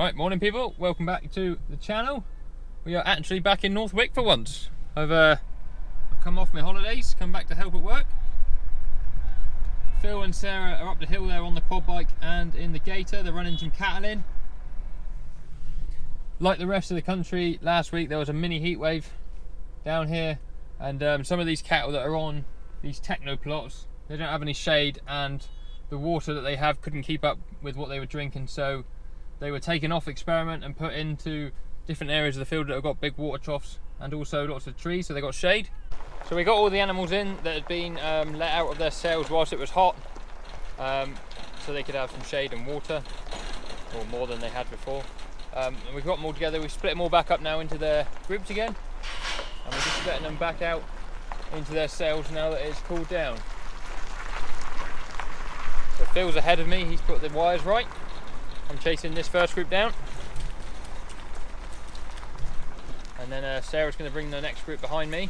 Right, morning people, welcome back to the channel. We are actually back in Northwick for once. I've come off my holidays, come back to help at work. Phil and Sarah are up the hill there on the quad bike and in the gator. They're running some cattle in. Like the rest of the country, last week there was a mini heat wave down here, and some of these cattle that are on these techno plots, they don't have any shade, and the water that they have couldn't keep up with what they were drinking, so they were taken off experiment and put into different areas of the field that have got big water troughs and also lots of trees, so they got shade. So we got all the animals in that had been let out of their cells whilst it was hot, so they could have some shade and water, or more than they had before. And we've got them all together. We've split them all back up now into their groups again, and we're just letting them back out into their cells now that it's cooled down. So Phil's ahead of me, he's put the wires right. I'm chasing this first group down, and then Sarah's going to bring the next group behind me,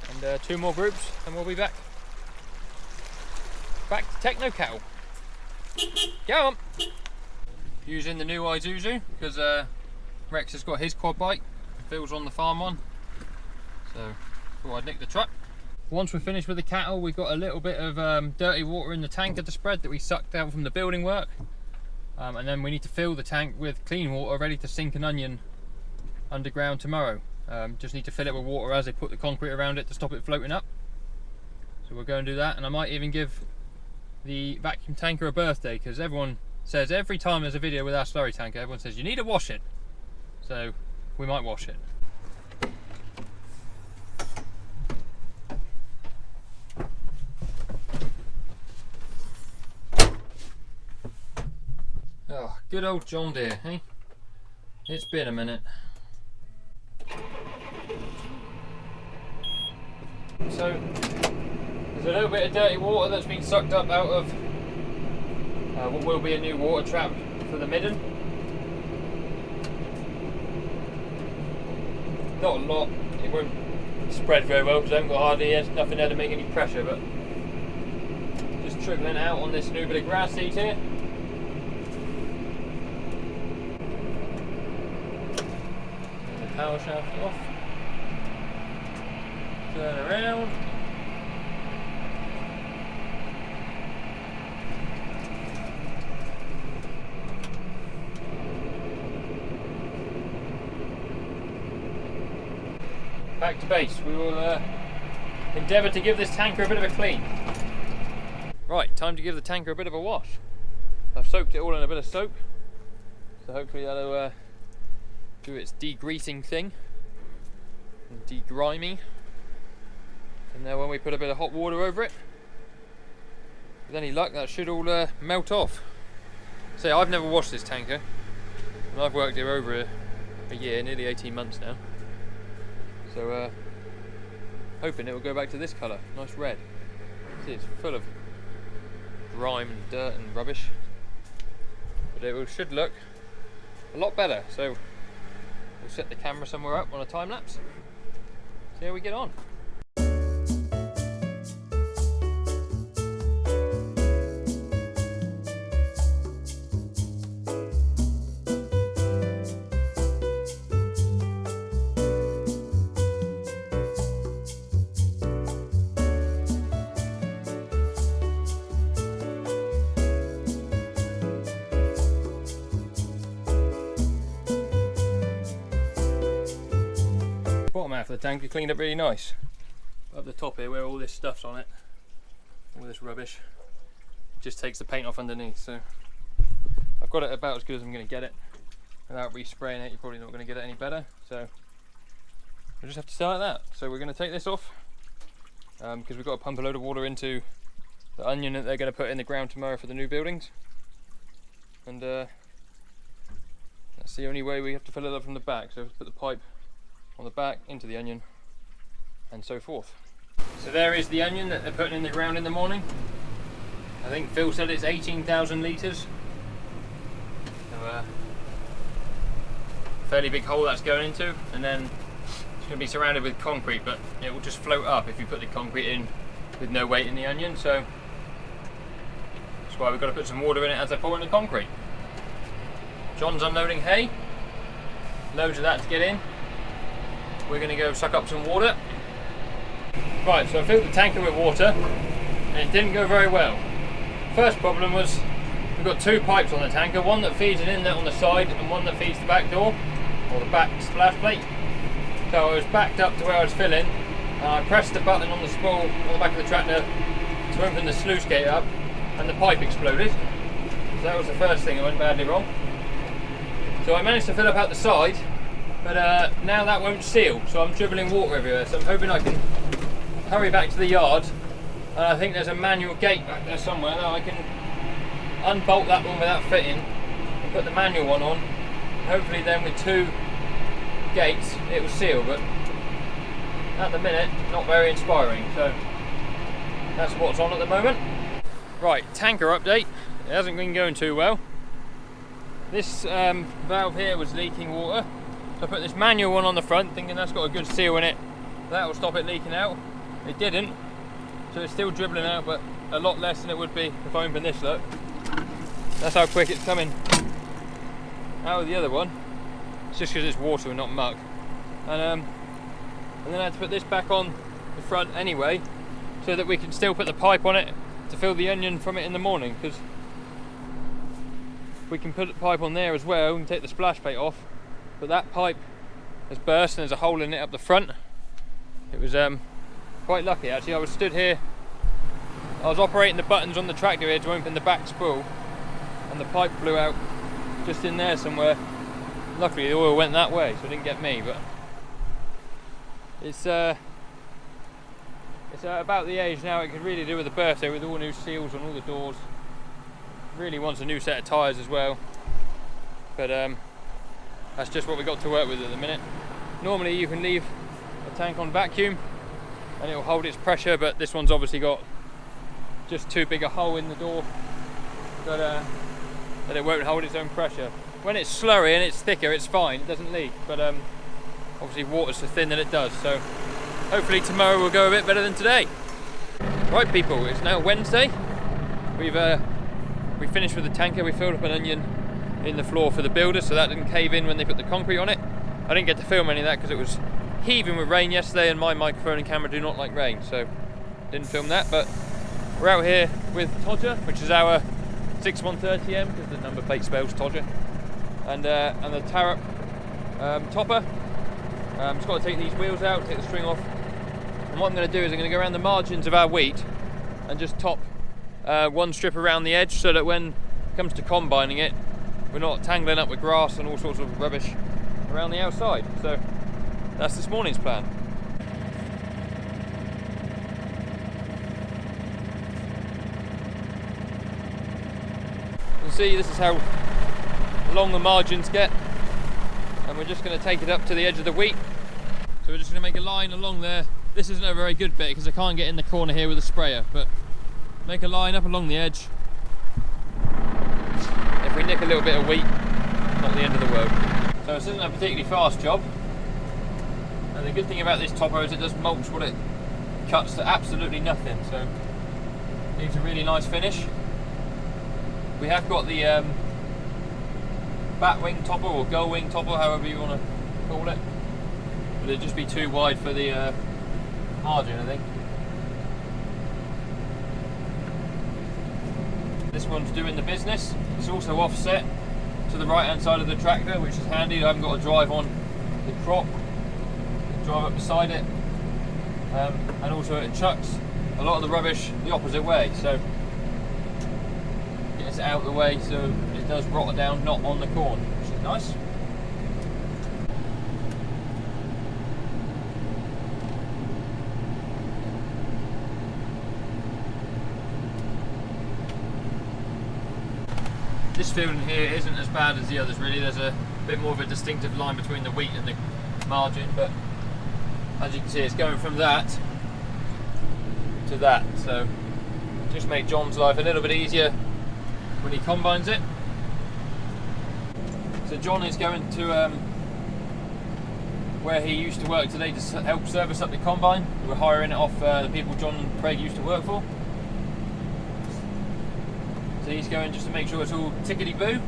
and two more groups, and we'll be back to techno cattle. Go on! Using the new Isuzu because Rex has got his quad bike, Phil's on the farm one, so thought I'd nick the truck. Once we're finished with the cattle, we've got a little bit of dirty water in the tanker to spread that we sucked out from the building work, and then we need to fill the tank with clean water ready to sink an onion underground tomorrow. Just need to fill it with water as they put the concrete around it to stop it floating up. So we'll go and do that, and I might even give the vacuum tanker a birthday, because everyone says every time there's a video with our slurry tanker, everyone says you need to wash it. So we might wash it. Oh, good old John Deere, hey? It's been a minute. So, there's a little bit of dirty water that's been sucked up out of what will be a new water trap for the midden. Not a lot, it won't spread very well because I haven't got hardly nothing there to make any pressure, but just trickling out on this new bit of grass seed here. Power shaft off, turn around, back to base. We will endeavour to give this tanker a bit of a clean. Right, time to give the tanker a bit of a wash. I've soaked it all in a bit of soap, so hopefully that'll do its degreasing thing and degriming, and then when we put a bit of hot water over it, with any luck that should all melt off. So I've never washed this tanker, and I've worked here over a year, nearly 18 months now, so hoping it will go back to this colour, nice red. See, it's full of grime and dirt and rubbish, but it should look a lot better. So we'll set the camera somewhere up on a time lapse, see how we get on. Bottom half of the tank is cleaned up really nice. Up the top here where all this stuff's on it, all this rubbish, it just takes the paint off underneath, so I've got it about as good as I'm going to get it. Without respraying it, you're probably not going to get it any better, so we'll just have to start that. So we're going to take this off because we've got to pump a load of water into the onion that they're going to put in the ground tomorrow for the new buildings, and that's the only way. We have to fill it up from the back, so put the pipe on the back into the onion and so forth. So there is the onion that they're putting in the ground in the morning. I think Phil said it's 18,000 litres, so fairly big hole that's going into, and then it's going to be surrounded with concrete, but it will just float up if you put the concrete in with no weight in the onion, so that's why we've got to put some water in it as I pour in the concrete. John's unloading hay. Loads of that to get in. We're going to go suck up some water. Right, so I filled the tanker with water and it didn't go very well. First problem was we've got two pipes on the tanker, one that feeds an inlet on the side and one that feeds the back door, or the back splash plate. So I was backed up to where I was filling and I pressed the button on the spool on the back of the tractor to open the sluice gate up and the pipe exploded. So that was the first thing that went badly wrong. So I managed to fill up out the side, but now that won't seal, so I'm dribbling water everywhere. So I'm hoping I can hurry back to the yard, and I think there's a manual gate back there somewhere that I can unbolt that one without fitting and put the manual one on. Hopefully then with two gates it will seal, but at the minute not very inspiring, so that's what's on at the moment. Right, tanker update. It hasn't been going too well. This valve here was leaking water, so I put this manual one on the front thinking that's got a good seal in it, that will stop it leaking out. It didn't, so it's still dribbling out, but a lot less than it would be if I open this. Look, that's how quick it's coming out of the other one. It's just because it's water and not muck. And then I had to put this back on the front anyway, so that we can still put the pipe on it to fill the onion from it in the morning, because we can put the pipe on there as well and take the splash plate off, but that pipe has burst and there's a hole in it up the front. It was quite lucky actually. I was stood here, I was operating the buttons on the tractor here to open the back spool, and the pipe blew out just in there somewhere. Luckily the oil went that way, so it didn't get me, but it's about the age now it could really do with a birthday, with all new seals on all the doors. Really wants a new set of tyres as well, but that's just what we got to work with at the minute. Normally you can leave a tank on vacuum and it will hold its pressure, but this one's obviously got just too big a hole in the door that it won't hold its own pressure. When it's slurry and it's thicker, it's fine, it doesn't leak, but obviously water's so thin that it does, so hopefully tomorrow will go a bit better than today. Right people, it's now Wednesday. We finished with the tanker. We filled up an onion in the floor for the builder, so that didn't cave in when they put the concrete on it. I didn't get to film any of that because it was heaving with rain yesterday and my microphone and camera do not like rain, so didn't film that. But we're out here with Todger, which is our 6130M because the number plate spells Todger, and the Tarrant topper. Just got to take these wheels out, take the string off, and what I'm going to do is I'm going to go around the margins of our wheat and just top one strip around the edge, so that when it comes to combining it, we're not tangling up with grass and all sorts of rubbish around the outside. So that's this morning's plan. You can see this is how long the margins get, and we're just going to take it up to the edge of the wheat. So we're just going to make a line along there. This isn't a very good bit because I can't get in the corner here with a sprayer, but make a line up along the edge. If we nick a little bit of wheat, not the end of the world. So this isn't a particularly fast job, and the good thing about this topper is it does mulch what it cuts to absolutely nothing, so it leaves a really nice finish. We have got the bat wing topper or gull wing topper, however you want to call it, but it'd just be too wide for the margin, I think. This one's doing the business. It's also offset to the right hand side of the tractor, which is handy. I haven't got to drive on the crop, drive up beside it, and also it chucks a lot of the rubbish the opposite way, so gets it out of the way so it does rot down, not on the corn, which is nice. This field in here isn't as bad as the others really. There's a bit more of a distinctive line between the wheat and the margin, but as you can see it's going from that to that, so just make John's life a little bit easier when he combines it. So John is going to where he used to work today to help service up the combine. We're hiring it off the people John and Craig used to work for. So he's going just to make sure it's all tickety-boo.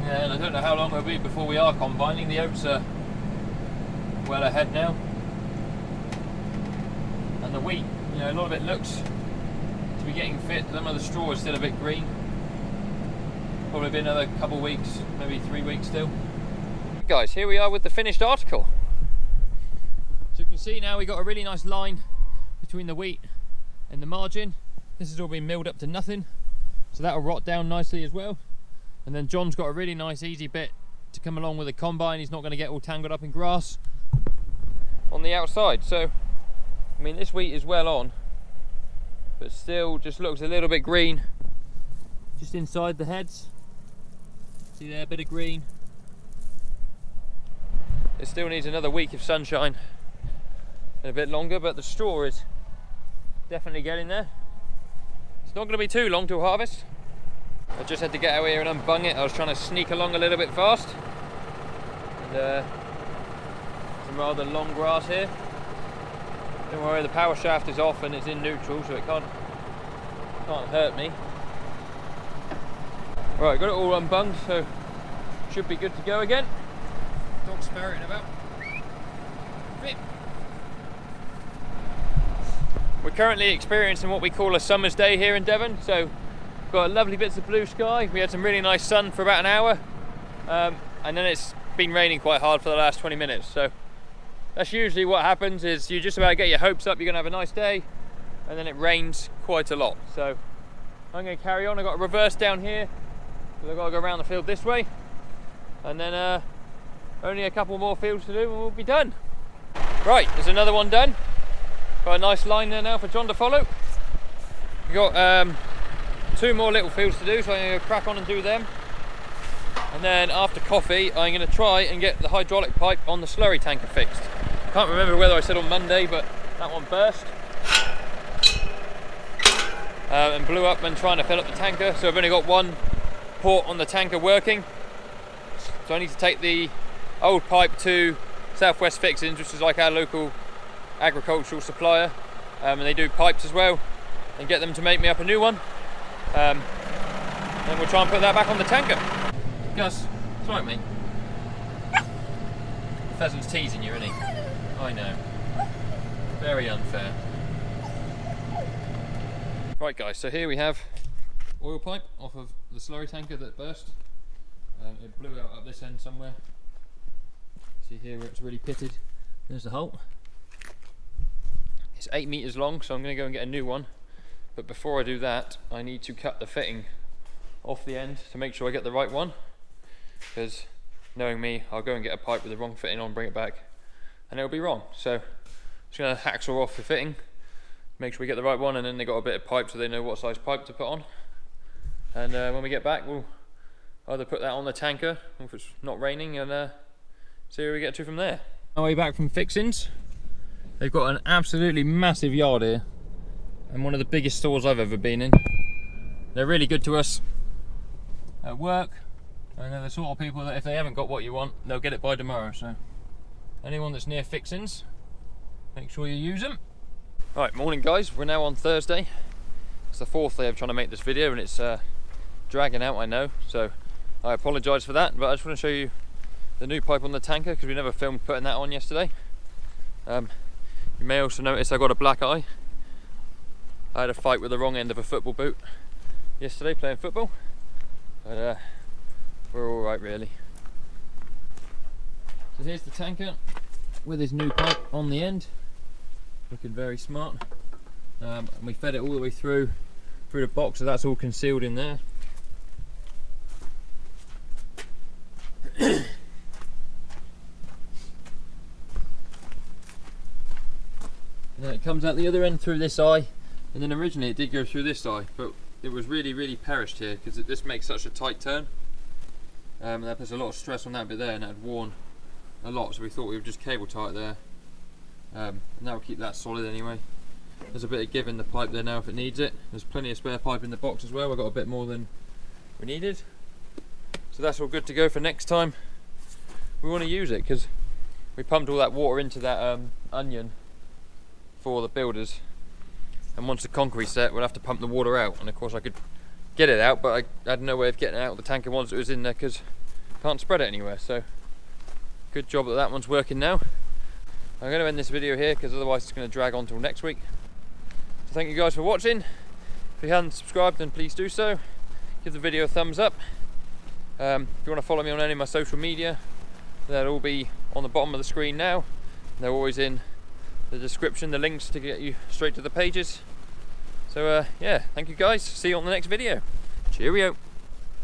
Yeah, and I don't know how long it'll be before we are combining. The oats are well ahead now. And the wheat, you know, a lot of it looks to be getting fit. Some of the straw is still a bit green. Probably be another couple of weeks, maybe 3 weeks still. Guys, here we are with the finished article. So you can see now we got a really nice line between the wheat and the margin. This has all been milled up to nothing, so that'll rot down nicely as well. And then John's got a really nice easy bit to come along with the combine. He's not going to get all tangled up in grass on the outside. So I mean, this wheat is well on, but still just looks a little bit green just inside the heads. See there, a bit of green. It still needs another week of sunshine and a bit longer, but the straw is definitely getting there. It's not going to be too long till harvest. I just had to get out here and unbung it. I was trying to sneak along a little bit fast. And some rather long grass here. Don't worry, the power shaft is off and it's in neutral, so it can't hurt me. Right, got it all unbunged, so should be good to go again. Dog's ferreting about. Rip. We're currently experiencing what we call a summer's day here in Devon, so got lovely bits of blue sky. We had some really nice sun for about an hour, and then it's been raining quite hard for the last 20 minutes. So that's usually what happens, is you just about get your hopes up, you're gonna have a nice day, and then it rains quite a lot. So I'm gonna carry on. I've got a reverse down here, so I've got to go around the field this way, and then only a couple more fields to do and we'll be done. Right, there's another one done. Got a nice line there now for John to follow. We've got 2 more little fields to do, so I'm going to crack on and do them. And then after coffee, I'm going to try and get the hydraulic pipe on the slurry tanker fixed. Can't remember whether I said on Monday, but that one burst and blew up when trying to fill up the tanker. So I've only got one port on the tanker working. So I need to take the old pipe to Southwest Fixings, which is like our local agricultural supplier, and they do pipes as well, and get them to make me up a new one. Then we'll try and put that back on the tanker. Gus, it's right, mate. The pheasant's teasing you, isn't he? I know. Very unfair. Right guys, so here we have oil pipe off of the slurry tanker that burst. It blew out up this end somewhere. See here where it's really pitted. There's the hole. It's 8 meters long, so I'm going to go and get a new one. But before I do that, I need to cut the fitting off the end to make sure I get the right one. Because knowing me, I'll go and get a pipe with the wrong fitting on, bring it back, and it'll be wrong. So I'm just going to hacksaw off the fitting, make sure we get the right one, and then they got a bit of pipe so they know what size pipe to put on. And when we get back, we'll either put that on the tanker if it's not raining, and see where we get to from there. On our way back from Fixings, they've got an absolutely massive yard here, and one of the biggest stores I've ever been in. They're really good to us at work, and they're the sort of people that if they haven't got what you want, they'll get it by tomorrow. So anyone that's near Fixings, make sure you use them. Right, morning guys, we're now on Thursday. It's the 4th day of trying to make this video, and it's dragging out, I know, so I apologise for that, but I just want to show you the new pipe on the tanker, because we never filmed putting that on yesterday. You may also notice I got a black eye. I had a fight with the wrong end of a football boot yesterday playing football, but we're alright really. So here's the tanker with his new pipe on the end, looking very smart. And we fed it all the way through the box, so that's all concealed in there. And then it comes out the other end through this eye, and then originally it did go through this eye, but it was really perished here because this makes such a tight turn, and that puts a lot of stress on that bit there, and that had worn a lot, so we thought we would just cable tie it there, and that will keep that solid anyway. There's a bit of give in the pipe there now if it needs it. There's plenty of spare pipe in the box as well. We've got a bit more than we needed, so that's all good to go for next time we want to use it, because we pumped all that water into that onion for the builders, and once the concrete's set we'll have to pump the water out, and of course I could get it out, but I had no way of getting it out of the tanker once it was in there because can't spread it anywhere. So good job that that one's working now. I'm going to end this video here because otherwise it's going to drag on till next week. So thank you guys for watching. If you haven't subscribed, then please do so. Give the video a thumbs up. If you want to follow me on any of my social media, they'll all be on the bottom of the screen now. They're always in the description, the links to get you straight to the pages. So yeah, thank you guys. See you on the next video. Cheerio.